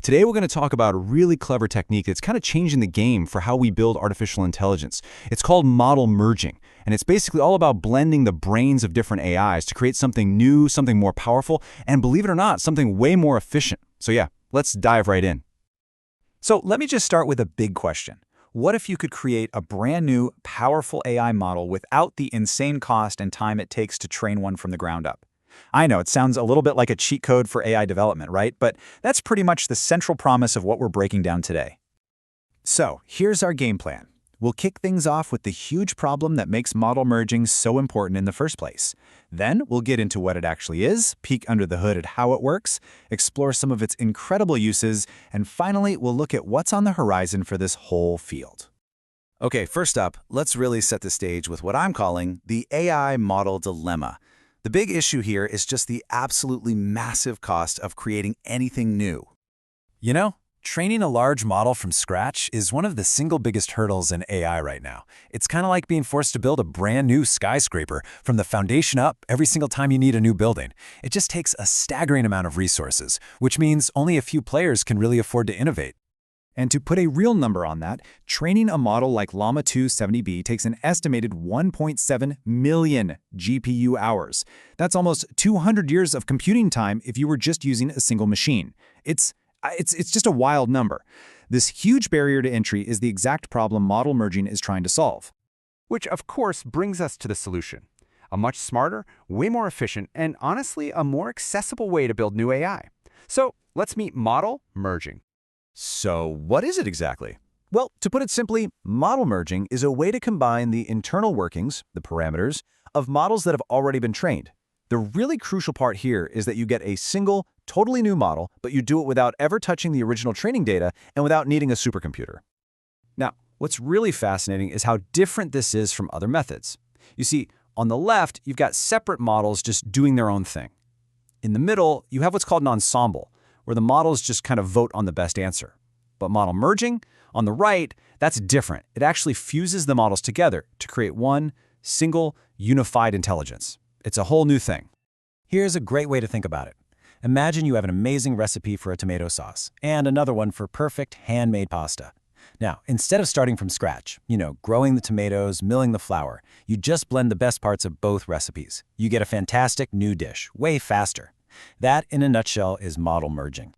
Today we're going to talk about a really clever technique that's kind of changing the game for how we build artificial intelligence. It's called model merging, and it's basically all about blending the brains of different AIs to create something new, something more powerful, and believe it or not, something way more efficient. So yeah, let's dive right in. So let me just start with a big question. What if you could create a brand new, powerful AI model without the insane cost and time it takes to train one from the ground up? I know it sounds a little bit like a cheat code for AI development, right? But that's pretty much the central promise of what we're breaking down today. So here's our game plan. We'll kick things off with the huge problem that makes model merging so important in the first place. Then we'll get into what it actually is, peek under the hood at how it works, explore some of its incredible uses, and finally we'll look at what's on the horizon for this whole field. Okay, first up, let's really set the stage with what I'm calling the AI model dilemma. The big issue here is just the absolutely massive cost of creating anything new. You know, training a large model from scratch is one of the single biggest hurdles in AI right now. It's kind of like being forced to build a brand new skyscraper from the foundation up every single time you need a new building. It just takes a staggering amount of resources, which means only a few players can really afford to innovate. And to put a real number on that, training a model like Llama 2 70B takes an estimated 1.7 million GPU hours. That's almost 200 years of computing time if you were just using a single machine. It's just a wild number. This huge barrier to entry is the exact problem model merging is trying to solve. Which, of course, brings us to the solution. A much smarter, way more efficient, and honestly, a more accessible way to build new AI. So let's meet model merging. So what is it exactly? Well, to put it simply, model merging is a way to combine the internal workings, the parameters, of models that have already been trained. The really crucial part here is that you get a single, totally new model, but you do it without ever touching the original training data and without needing a supercomputer. Now, what's really fascinating is how different this is from other methods. You see, on the left, you've got separate models just doing their own thing. In the middle, you have what's called an ensemble, where the models just kind of vote on the best answer. But model merging, on the right, that's different. It actually fuses the models together to create one single, unified intelligence. It's a whole new thing. Here's a great way to think about it. Imagine you have an amazing recipe for a tomato sauce and another one for perfect handmade pasta. Now, instead of starting from scratch, growing the tomatoes, milling the flour, you just blend the best parts of both recipes. You get a fantastic new dish, way faster. That, in a nutshell, is model merging.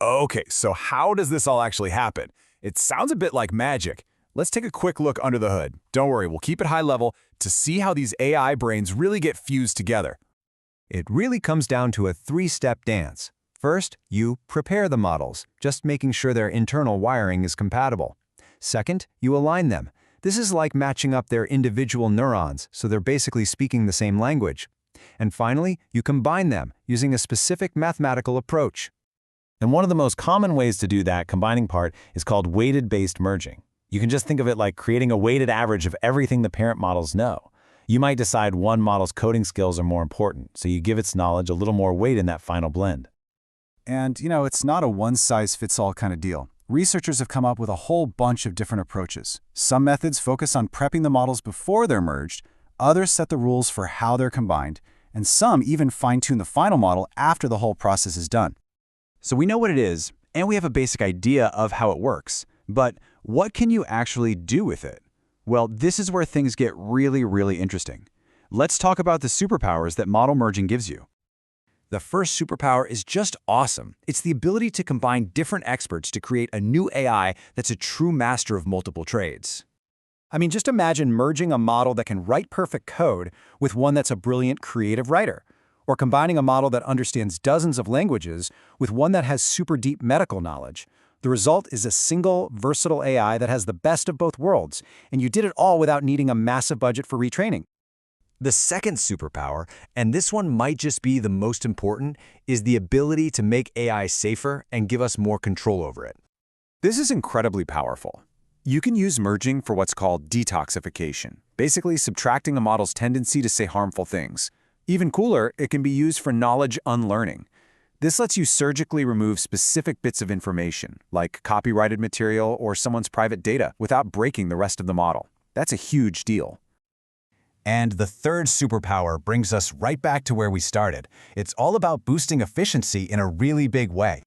Okay, so how does this all actually happen? It sounds a bit like magic. Let's take a quick look under the hood. Don't worry, we'll keep it high level to see how these AI brains really get fused together. It really comes down to a three-step dance. First, you prepare the models, just making sure their internal wiring is compatible. Second, you align them. This is like matching up their individual neurons, so they're basically speaking the same language. And finally, you combine them using a specific mathematical approach. And one of the most common ways to do that combining part is called weighted-based merging. You can just think of it like creating a weighted average of everything the parent models know. You might decide one model's coding skills are more important, so you give its knowledge a little more weight in that final blend. And, it's not a one-size-fits-all kind of deal. Researchers have come up with a whole bunch of different approaches. Some methods focus on prepping the models before they're merged, others set the rules for how they're combined, and some even fine-tune the final model after the whole process is done. So we know what it is, and we have a basic idea of how it works. But what can you actually do with it? Well, this is where things get really, really interesting. Let's talk about the superpowers that model merging gives you. The first superpower is just awesome. It's the ability to combine different experts to create a new AI that's a true master of multiple trades. I mean, just imagine merging a model that can write perfect code with one that's a brilliant creative writer, or combining a model that understands dozens of languages with one that has super deep medical knowledge. The result is a single, versatile AI that has the best of both worlds, and you did it all without needing a massive budget for retraining. The second superpower, and this one might just be the most important, is the ability to make AI safer and give us more control over it. This is incredibly powerful. You can use merging for what's called detoxification, basically subtracting a model's tendency to say harmful things. Even cooler, it can be used for knowledge unlearning. This lets you surgically remove specific bits of information, like copyrighted material or someone's private data, without breaking the rest of the model. That's a huge deal. And the third superpower brings us right back to where we started. It's all about boosting efficiency in a really big way.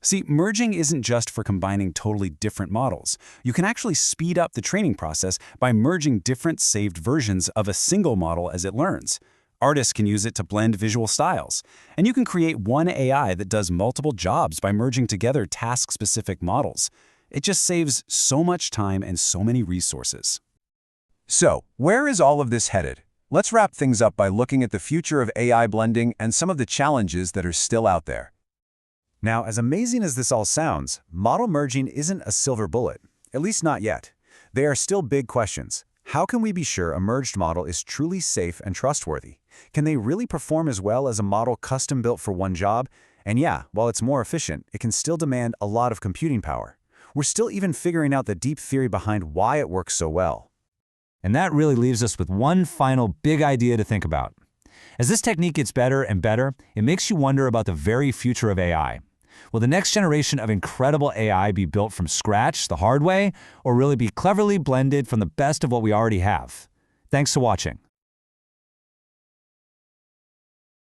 See, merging isn't just for combining totally different models. You can actually speed up the training process by merging different saved versions of a single model as it learns. Artists can use it to blend visual styles. And you can create one AI that does multiple jobs by merging together task-specific models. It just saves so much time and so many resources. So, where is all of this headed? Let's wrap things up by looking at the future of AI blending and some of the challenges that are still out there. Now, as amazing as this all sounds, model merging isn't a silver bullet, at least not yet. They are still big questions. How can we be sure a merged model is truly safe and trustworthy? Can they really perform as well as a model custom-built for one job? And yeah, while it's more efficient, it can still demand a lot of computing power. We're still even figuring out the deep theory behind why it works so well. And that really leaves us with one final big idea to think about. As this technique gets better and better, it makes you wonder about the very future of AI. Will the next generation of incredible AI be built from scratch, the hard way, or will it be cleverly blended from the best of what we already have? Thanks for watching.